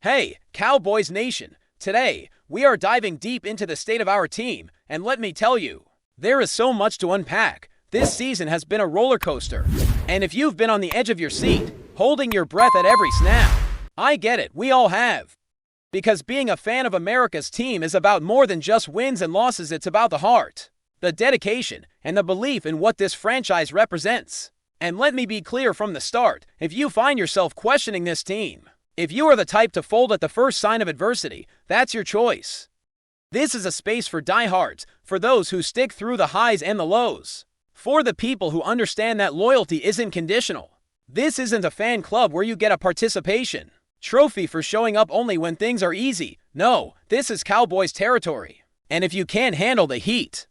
Hey, Cowboys Nation! Today, we are diving deep into the state of our team, and let me tell you, there is so much to unpack. This season has been a roller coaster, and if you've been on the edge of your seat, holding your breath at every snap, I get it, we all have. Because being a fan of America's team is about more than just wins and losses, it's about the heart, the dedication, and the belief in what this franchise represents. And let me be clear from the start, if you find yourself questioning this team, if you are the type to fold at the first sign of adversity, that's your choice. This is a space for diehards, for those who stick through the highs and the lows, for the people who understand that loyalty isn't conditional. This isn't a fan club where you get a participation trophy for showing up only when things are easy. No, this is Cowboys territory. And if you can't handle the heat,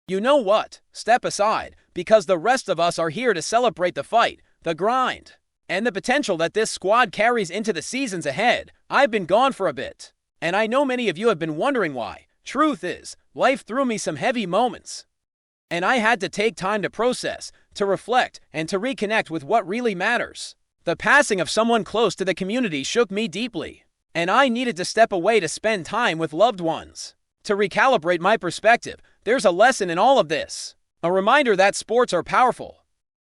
you know what? Step aside, because the rest of us are here to celebrate the fight, the grind, and the potential that this squad carries into the seasons ahead. I've been gone for a bit, and I know many of you have been wondering why. Truth is, life threw me some heavy moments, and I had to take time to process, to reflect, and to reconnect with what really matters. The passing of someone close to the community shook me deeply, and I needed to step away to spend time with loved ones. To recalibrate my perspective, there's a lesson in all of this. A reminder that sports are powerful,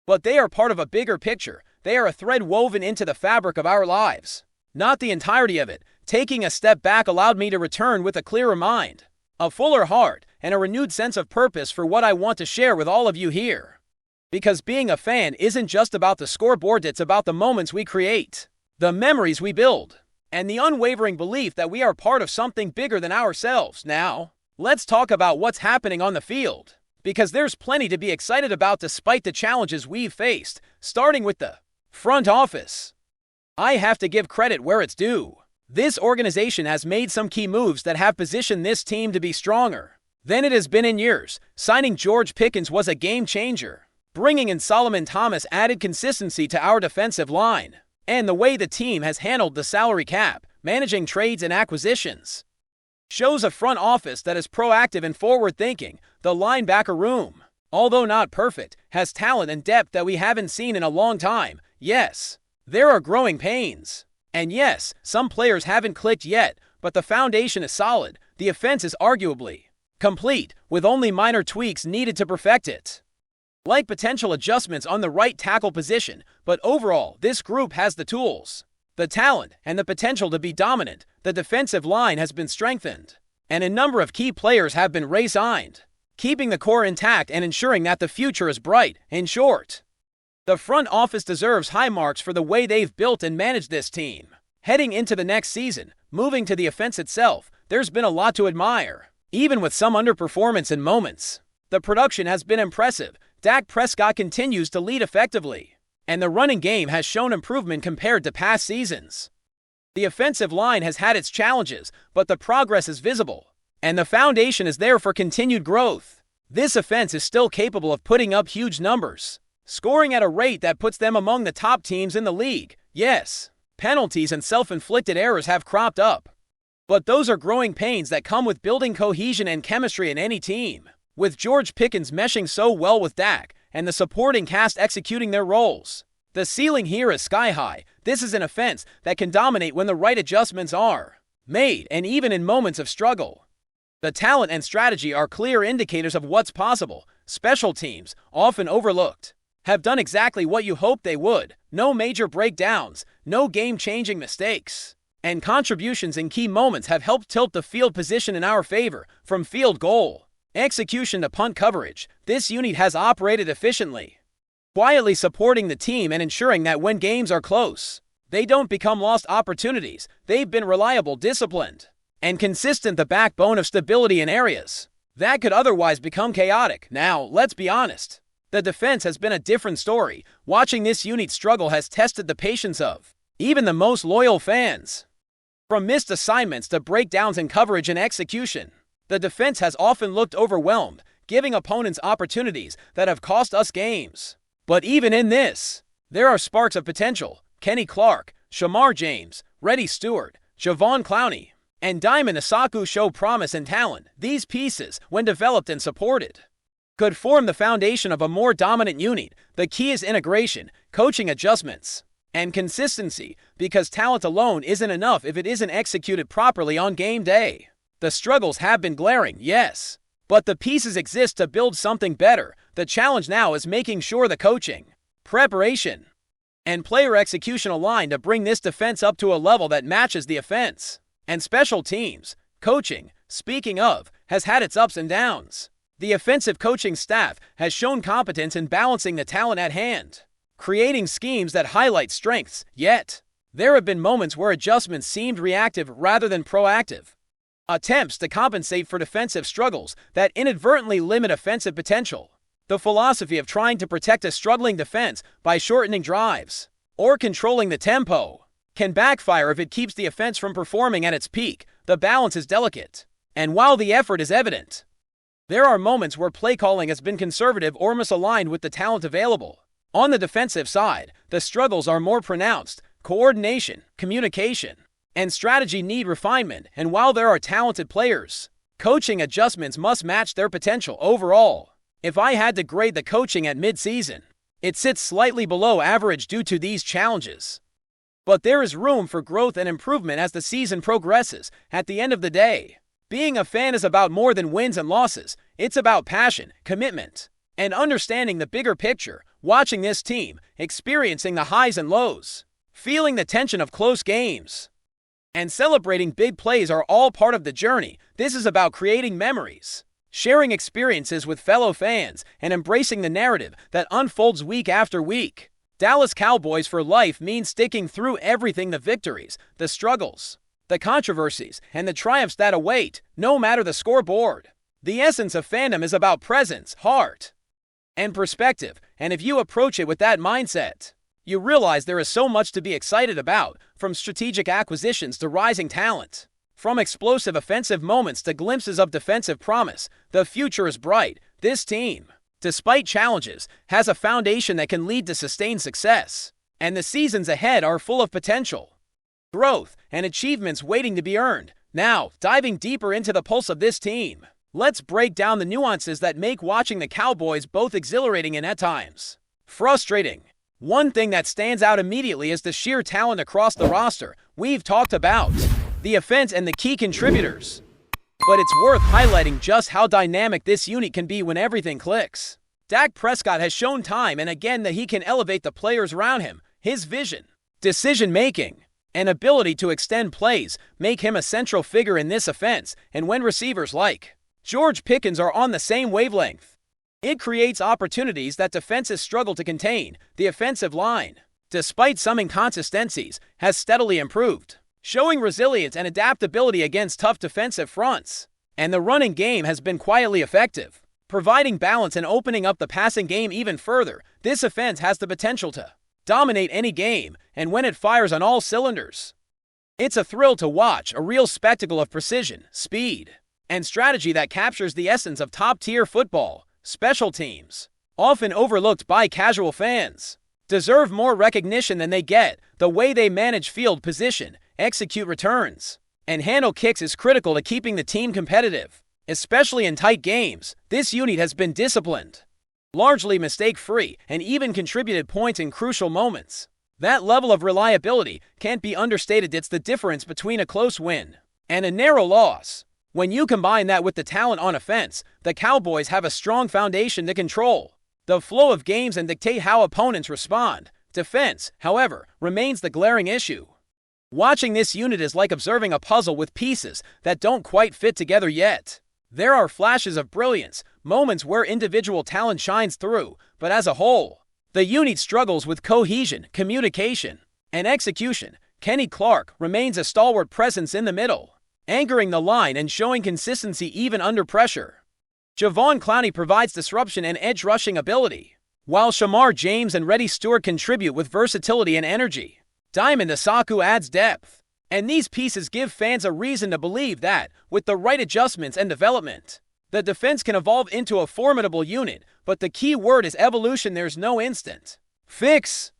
but they are part of a bigger picture. They are a thread woven into the fabric of our lives, not the entirety of it. Taking a step back allowed me to return with a clearer mind, a fuller heart, and a renewed sense of purpose for what I want to share with all of you here. Because being a fan isn't just about the scoreboard, it's about the moments we create, the memories we build, and the unwavering belief that we are part of something bigger than ourselves. Now, let's talk about what's happening on the field, because there's plenty to be excited about despite the challenges we've faced, starting with the front office. I have to give credit where it's due. This organization has made some key moves that have positioned this team to be stronger than it has been in years. Signing George Pickens was a game changer. Bringing in Solomon Thomas added consistency to our defensive line. And the way the team has handled the salary cap, managing trades and acquisitions, shows a front office that is proactive and forward-thinking. The linebacker room, although not perfect, has talent and depth that we haven't seen in a long time. Yes, there are growing pains. And yes, some players haven't clicked yet, but the foundation is solid. The offense is arguably complete, with only minor tweaks needed to perfect it, like potential adjustments on the right tackle position. But overall, this group has the tools, the talent, and the potential to be dominant. The defensive line has been strengthened, and a number of key players have been re-signed, keeping the core intact and ensuring that the future is bright. In short, the front office deserves high marks for the way they've built and managed this team. Heading into the next season, moving to the offense itself, there's been a lot to admire, even with some underperformance in moments. The production has been impressive. Dak Prescott continues to lead effectively, and the running game has shown improvement compared to past seasons. The offensive line has had its challenges, but the progress is visible, and the foundation is there for continued growth. This offense is still capable of putting up huge numbers, scoring at a rate that puts them among the top teams in the league. Yes, penalties and self-inflicted errors have cropped up, but those are growing pains that come with building cohesion and chemistry in any team. With George Pickens meshing so well with Dak, and the supporting cast executing their roles, the ceiling here is sky high. This is an offense that can dominate when the right adjustments are made, and even in moments of struggle. The talent and strategy are clear indicators of what's possible. Special teams, often overlooked, have done exactly what you hoped they would. No major breakdowns, no game-changing mistakes, and contributions in key moments have helped tilt the field position in our favor. From field goal execution to punt coverage, this unit has operated efficiently, quietly supporting the team and ensuring that when games are close, they don't become lost opportunities. They've been reliable, disciplined, and consistent, the backbone of stability in areas that could otherwise become chaotic. Now, let's be honest. The defense has been a different story. Watching this unit struggle has tested the patience of even the most loyal fans. From missed assignments to breakdowns in coverage and execution, the defense has often looked overwhelmed, giving opponents opportunities that have cost us games. But even in this, there are sparks of potential. Kenny Clark, Shamar James, Reddy Stewart, Javon Clowney, and Diamond Asaku show promise and talent. These pieces, when developed and supported, could form the foundation of a more dominant unit. The key is integration, coaching adjustments, And consistency, because talent alone isn't enough if it isn't executed properly on game day. The struggles have been glaring, yes, but the pieces exist to build something better. The challenge now is making sure the coaching, preparation, and player execution align to bring this defense up to a level that matches the offense. And special teams, coaching, speaking of, has had its ups and downs. The offensive coaching staff has shown competence in balancing the talent at hand, creating schemes that highlight strengths, yet there have been moments where adjustments seemed reactive rather than proactive. Attempts to compensate for defensive struggles that inadvertently limit offensive potential. The philosophy of trying to protect a struggling defense by shortening drives or controlling the tempo can backfire if it keeps the offense from performing at its peak. The balance is delicate, and while the effort is evident, there are moments where play calling has been conservative or misaligned with the talent available. On the defensive side, the struggles are more pronounced. Coordination, communication, and strategy need refinement, and while there are talented players, coaching adjustments must match their potential. Overall, if I had to grade the coaching at mid-season, it sits slightly below average due to these challenges. But there is room for growth and improvement as the season progresses. At the end of the day, being a fan is about more than wins and losses. It's about passion, commitment, and understanding the bigger picture. Watching this team, experiencing the highs and lows, feeling the tension of close games, and celebrating big plays are all part of the journey. This is about creating memories, sharing experiences with fellow fans, and embracing the narrative that unfolds week after week. Dallas Cowboys for life means sticking through everything: the victories, the struggles, the controversies, and the triumphs that await, no matter the scoreboard. The essence of fandom is about presence, heart, and perspective, and if you approach it with that mindset, you realize there is so much to be excited about, from strategic acquisitions to rising talent, from explosive offensive moments to glimpses of defensive promise. The future is bright. This team, despite challenges, has a foundation that can lead to sustained success, and the seasons ahead are full of potential, growth, and achievements waiting to be earned. Now, diving deeper into the pulse of this team, let's break down the nuances that make watching the Cowboys both exhilarating and at times frustrating. One thing that stands out immediately is the sheer talent across the roster. We've talked about the offense and the key contributors, but it's worth highlighting just how dynamic this unit can be when everything clicks. Dak Prescott has shown time and again that he can elevate the players around him. His vision, decision-making, and ability to extend plays make him a central figure in this offense, and when receivers like George Pickens are on the same wavelength, it creates opportunities that defenses struggle to contain. The offensive line, despite some inconsistencies, has steadily improved, showing resilience and adaptability against tough defensive fronts. And the running game has been quietly effective, providing balance and opening up the passing game even further. This offense has the potential to dominate any game, and when it fires on all cylinders, it's a thrill to watch, a real spectacle of precision, speed, and strategy that captures the essence of top-tier football. Special teams, often overlooked by casual fans, deserve more recognition than they get. The way they manage field position, execute returns, and handle kicks is critical to keeping the team competitive, especially in tight games. This unit has been disciplined, largely mistake-free, and even contributed points in crucial moments. That level of reliability can't be understated. It's the difference between a close win and a narrow loss. When you combine that with the talent on offense, the Cowboys have a strong foundation to control the flow of games and dictate how opponents respond. Defense, however, remains the glaring issue. Watching this unit is like observing a puzzle with pieces that don't quite fit together yet. There are flashes of brilliance, moments where individual talent shines through, but as a whole, the unit struggles with cohesion, communication, and execution. Kenny Clark remains a stalwart presence in the middle, anchoring the line and showing consistency even under pressure. Javon Clowney provides disruption and edge rushing ability, while Shamar James and Reddy Stewart contribute with versatility and energy. Diamond Asaku adds depth, and these pieces give fans a reason to believe that, with the right adjustments and development, the defense can evolve into a formidable unit. But the key word is evolution. There's no instant fix,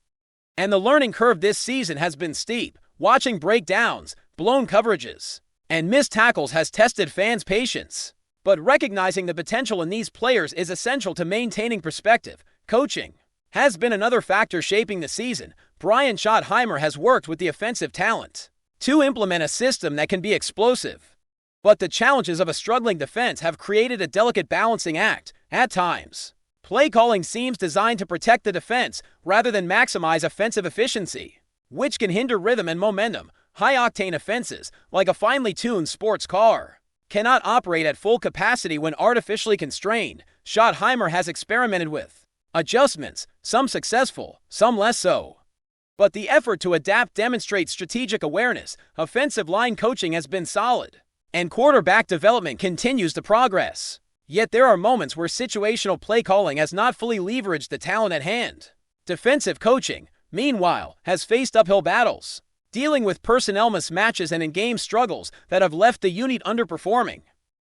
and the learning curve this season has been steep. Watching breakdowns, blown coverages, and missed tackles has tested fans' patience. But recognizing the potential in these players is essential to maintaining perspective. Coaching has been another factor shaping the season. Brian Schottenheimer has worked with the offensive talent to implement a system that can be explosive. But the challenges of a struggling defense have created a delicate balancing act at times. Play calling seems designed to protect the defense rather than maximize offensive efficiency, which can hinder rhythm and momentum. High-octane offenses, like a finely tuned sports car, cannot operate at full capacity when artificially constrained. Schottenheimer has experimented with adjustments, some successful, some less so. But the effort to adapt demonstrates strategic awareness. Offensive line coaching has been solid, and quarterback development continues to progress. Yet there are moments where situational play calling has not fully leveraged the talent at hand. Defensive coaching, meanwhile, has faced uphill battles, dealing with personnel mismatches and in-game struggles that have left the unit underperforming.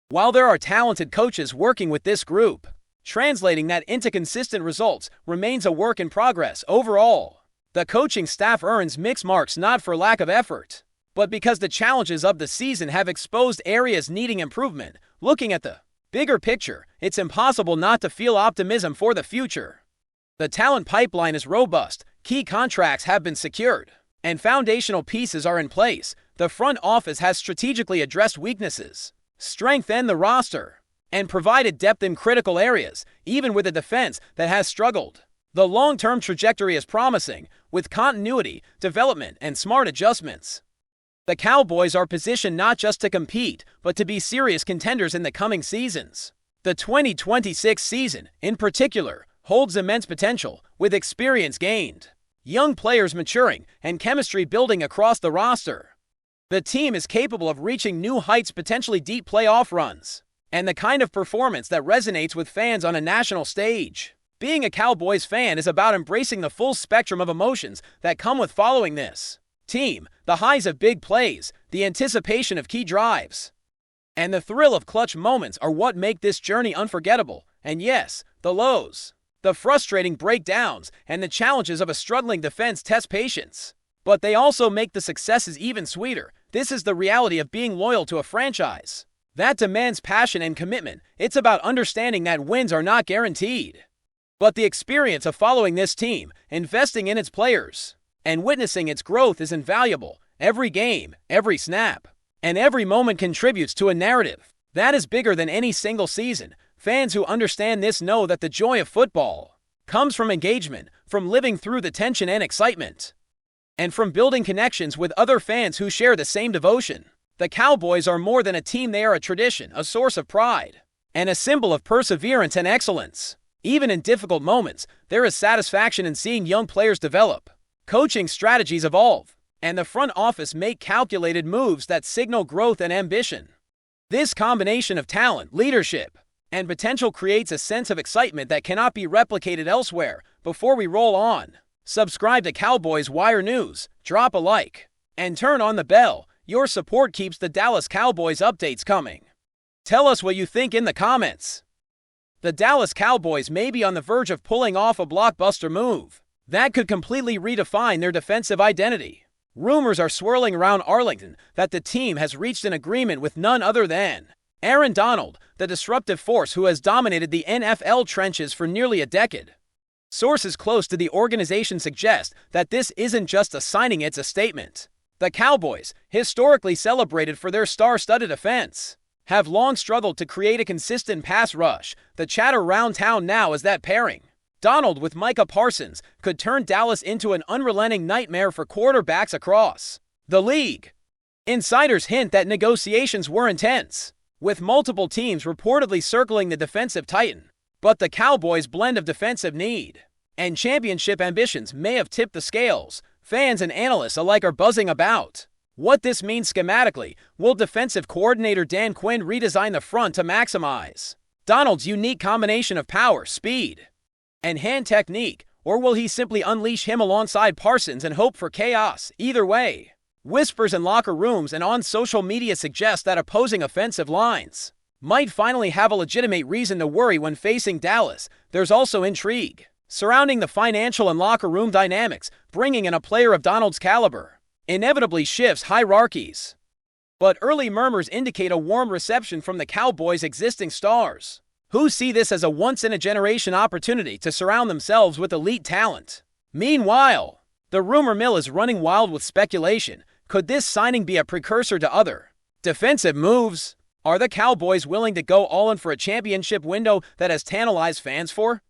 While there are talented coaches working with this group, translating that into consistent results remains a work in progress. Overall, the coaching staff earns mixed marks not for lack of effort, but because the challenges of the season have exposed areas needing improvement. Looking at the bigger picture, it's impossible not to feel optimism for the future. The talent pipeline is robust, key contracts have been secured, and foundational pieces are in place. The front office has strategically addressed weaknesses, strengthened the roster, and provided depth in critical areas, even with a defense that has struggled. The long-term trajectory is promising, with continuity, development, and smart adjustments. The Cowboys are positioned not just to compete, but to be serious contenders in the coming seasons. The 2026 season, in particular, holds immense potential, with experience gained, young players maturing, and chemistry building across the roster. The team is capable of reaching new heights, potentially deep playoff runs, and the kind of performance that resonates with fans on a national stage. Being a Cowboys fan is about embracing the full spectrum of emotions that come with following this team. The highs of big plays, the anticipation of key drives, and the thrill of clutch moments are what make this journey unforgettable. And yes, the lows, the frustrating breakdowns, and the challenges of a struggling defense test patience. But they also make the successes even sweeter. This is the reality of being loyal to a franchise that demands passion and commitment. It's about understanding that wins are not guaranteed, but the experience of following this team, investing in its players, and witnessing its growth is invaluable. Every game, every snap, and every moment contributes to a narrative that is bigger than any single season. Fans who understand this know that the joy of football comes from engagement, from living through the tension and excitement, and from building connections with other fans who share the same devotion. The Cowboys are more than a team. They are a tradition, a source of pride, and a symbol of perseverance and excellence. Even in difficult moments, there is satisfaction in seeing young players develop, coaching strategies evolve, and the front office make calculated moves that signal growth and ambition. This combination of talent, leadership, and potential creates a sense of excitement that cannot be replicated elsewhere. Before we roll on, subscribe to Cowboys Wire News, drop a like, and turn on the bell. Your support keeps the Dallas Cowboys updates coming. Tell us what you think in the comments. The Dallas Cowboys may be on the verge of pulling off a blockbuster move that could completely redefine their defensive identity. Rumors are swirling around Arlington that the team has reached an agreement with none other than Aaron Donald, the disruptive force who has dominated the NFL trenches for nearly a decade. Sources close to the organization suggest that this isn't just a signing, it's a statement. The Cowboys, historically celebrated for their star-studded offense, have long struggled to create a consistent pass rush. The chatter around town now is that pairing Donald with Micah Parsons could turn Dallas into an unrelenting nightmare for quarterbacks across the league. Insiders hint that negotiations were intense, with multiple teams reportedly circling the defensive titan. But the Cowboys' blend of defensive need and championship ambitions may have tipped the scales. Fans and analysts alike are buzzing about what this means schematically. Will defensive coordinator Dan Quinn redesign the front to maximize Donald's unique combination of power, speed, and hand technique, or will he simply unleash him alongside Parsons and hope for chaos? Either way, whispers in locker rooms and on social media suggest that opposing offensive lines might finally have a legitimate reason to worry when facing Dallas. There's also intrigue surrounding the financial and locker room dynamics. Bringing in a player of Donald's caliber inevitably shifts hierarchies, but early murmurs indicate a warm reception from the Cowboys' existing stars, who see this as a once-in-a-generation opportunity to surround themselves with elite talent. Meanwhile, The rumor mill is running wild with speculation. Could this signing be a precursor to other defensive moves? Are the Cowboys willing to go all in for a championship window that has tantalized fans for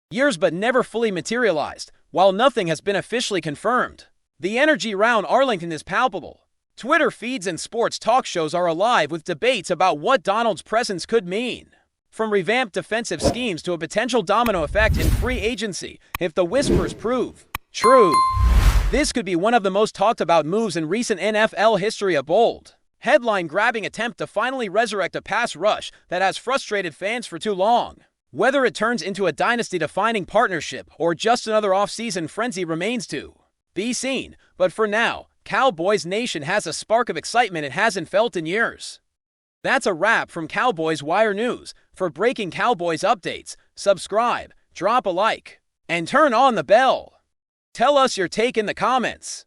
years but never fully materialized? While nothing has been officially confirmed, the energy around Arlington is palpable. Twitter feeds and sports talk shows are alive with debates about what Donald's presence could mean. From revamped defensive schemes to a potential domino effect in free agency if the whispers prove true. This could be one of the most talked about moves in recent NFL history, a bold, headline-grabbing attempt to finally resurrect a pass rush that has frustrated fans for too long. Whether it turns into a dynasty-defining partnership or just another off-season frenzy remains to be seen, but for now, Cowboys Nation has a spark of excitement it hasn't felt in years. That's a wrap from Cowboys Wire News. For breaking Cowboys updates, subscribe, drop a like, and turn on the bell. Tell us your take in the comments.